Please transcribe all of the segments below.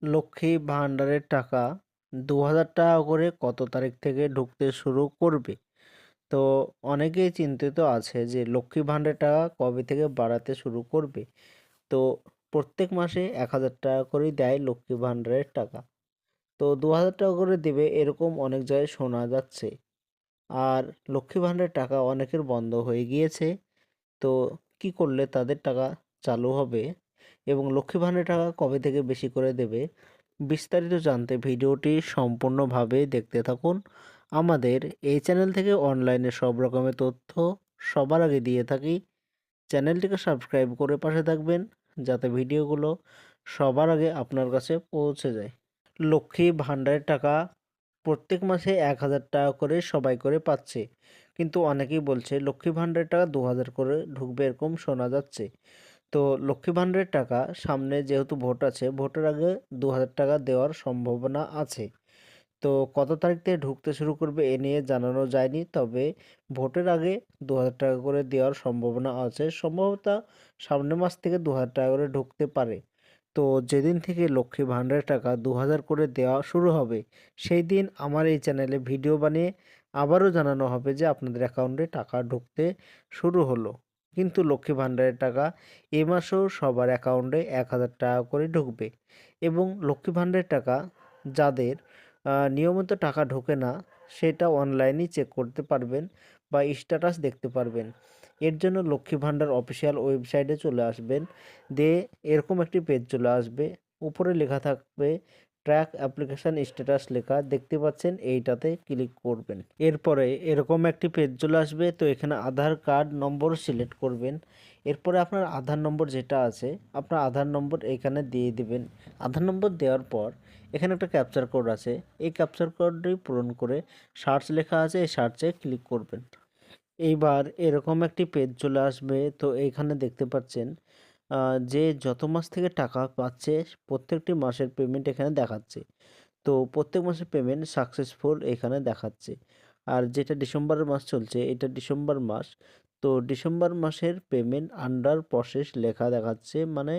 লক্ষ্মী ভাণ্ডারের টাকা ২,০০০ টাকা করে কত তারিখ থেকে ঢুকতে শুরু করবে? তো অনেকেই চিন্তিত আছে যে লক্ষ্মী ভাণ্ডারের টাকা কবে থেকে বাড়াতে শুরু করবে। তো প্রত্যেক মাসে ১,০০০ টাকা করেই দেয় লক্ষ্মী ভাণ্ডারের টাকা। তো ২,০০০ টাকা করে দেবে এরকম অনেক জায়গায় শোনা যাচ্ছে। আর লক্ষ্মী ভাণ্ডারের টাকা অনেকের বন্ধ হয়ে গিয়েছে। তো কি করলে তাদের টাকা চালু হবে এবং লক্ষ্মী ভাণ্ডারের টাকা কবে থেকে বেশি করে দেবে, বিস্তারিত জানতে ভিডিওটি সম্পূর্ণভাবে দেখতে থাকুন। আমাদের এই চ্যানেল থেকে অনলাইনে সব রকমের তথ্য সবার আগে দিয়ে থাকি। চ্যানেলটিকে সাবস্ক্রাইব করে পাশে থাকবেন যাতে ভিডিওগুলো সবার আগে আপনার কাছে পৌঁছে যায়। লক্ষ্মী ভাণ্ডারের টাকা প্রত্যেক মাসে ১,০০০ টাকা করে সবাই করে পাচ্ছে। কিন্তু অনেকেই বলছে লক্ষ্মী ভাণ্ডারের টাকা ২,০০০ করে ঢুকবে এরকম শোনা যাচ্ছে। তো লক্ষ্মী ভাণ্ডারের টাকা সামনে যেহেতু ভোট আছে, ভোটের আগে ২,০০০ টাকা দেওয়ার সম্ভাবনা আছে। তো কত তারিখ থেকে ঢুকতে শুরু করবে এ নিয়ে জানানো যায়নি। তবে ভোটের আগে ২,০০০ টাকা করে দেওয়ার সম্ভাবনা আছে। সম্ভবত সামনের মাস থেকে ২,০০০ টাকা করে ঢুকতে পারে। তো যেদিন থেকে লক্ষ্মী ভাণ্ডারের টাকা ২,০০০ করে দেওয়া শুরু হবে, সেই দিন আমার এই চ্যানেলে ভিডিও বানিয়ে আবারও জানানো হবে যে আপনাদের অ্যাকাউন্টে টাকা ঢুকতে শুরু হলো। কিন্তু লক্ষ্মী ভাণ্ডারের টাকা এ মাসেও সবার অ্যাকাউন্টে ১,০০০ টাকা করে ঢুকবে এবং লক্ষ্মী ভাণ্ডারের টাকা যাদের নিয়মিত টাকা ঢোকে না, সেটা অনলাইনেই চেক করতে পারবেন বা স্ট্যাটাস দেখতে পারবেন। এর জন্য লক্ষ্মী ভাণ্ডার অফিসিয়াল ওয়েবসাইটে চলে আসবেন। দিয়ে এরকম একটি পেজ চলে আসবে। উপরে লেখা থাকবে ট্র্যাক অ্যাপ্লিকেশন স্ট্যাটাস লেখা দেখতে পাচ্ছেন, এইটাতে ক্লিক করবেন। এরপরে এরকম একটি পেজ চলে আসবে। তো এখানে আধার কার্ড নম্বর সিলেক্ট করবেন। এরপরে আপনার আধার নম্বর যেটা আছে, আপনার আধার নম্বর এখানে দিয়ে দিবেন। আধার নম্বর দেওয়ার পর এখানে একটা ক্যাপচার কোড আছে। এই ক্যাপচার কোডটি পূরণ করে সার্চ লেখা আছে, এই সার্চে ক্লিক করবেন। এইবার এরকম একটি পেজ চলে আসবে। তো এইখানে দেখতে পাচ্ছেন যে যত মাস থেকে টাকা পাচ্ছে প্রত্যেকটি মাসের পেমেন্ট এখানে দেখাচ্ছে। তো প্রত্যেক মাসের পেমেন্ট সাকসেসফুল এখানে দেখাচ্ছে। আর যেটা ডিসেম্বরের মাস চলছে, এটা ডিসেম্বর মাস। তো ডিসেম্বর মাসের পেমেন্ট আন্ডার প্রসেস লেখা দেখাচ্ছে, মানে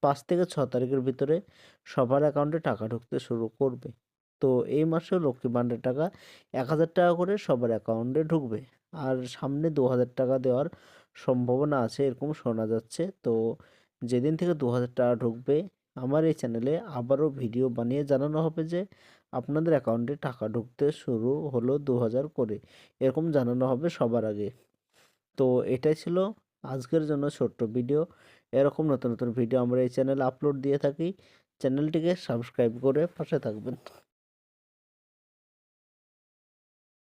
৫ থেকে ৬ তারিখের ভিতরে সবার অ্যাকাউন্টে টাকা ঢুকতে শুরু করবে। তো এই মাসেও লক্ষ্মী ভাণ্ডারের টাকা ১,০০০ টাকা করে সবার অ্যাকাউন্টে ঢুকবে। আর সামনে ২,০০০ টাকা দেওয়ার সম্ভাবনা আছে এরকম শোনা যাচ্ছে। তো যেদিন থেকে ২,০০০ টাকা ঢুকবে, আমার এই চ্যানেলে আবারও ভিডিও বানিয়ে জানানো হবে যে আপনাদের অ্যাকাউন্টে টাকা ঢুকতে শুরু হলো ২,০০০ করে। এরকম জানানো হবে সবার আগে। তো এটাই ছিল আজকের জন্য ছোট্ট ভিডিও। এরকম নতুন নতুন ভিডিও আমরা এই চ্যানেলে আপলোড দিয়ে থাকি। চ্যানেলটিকে সাবস্ক্রাইব করে পাশে থাকবেন।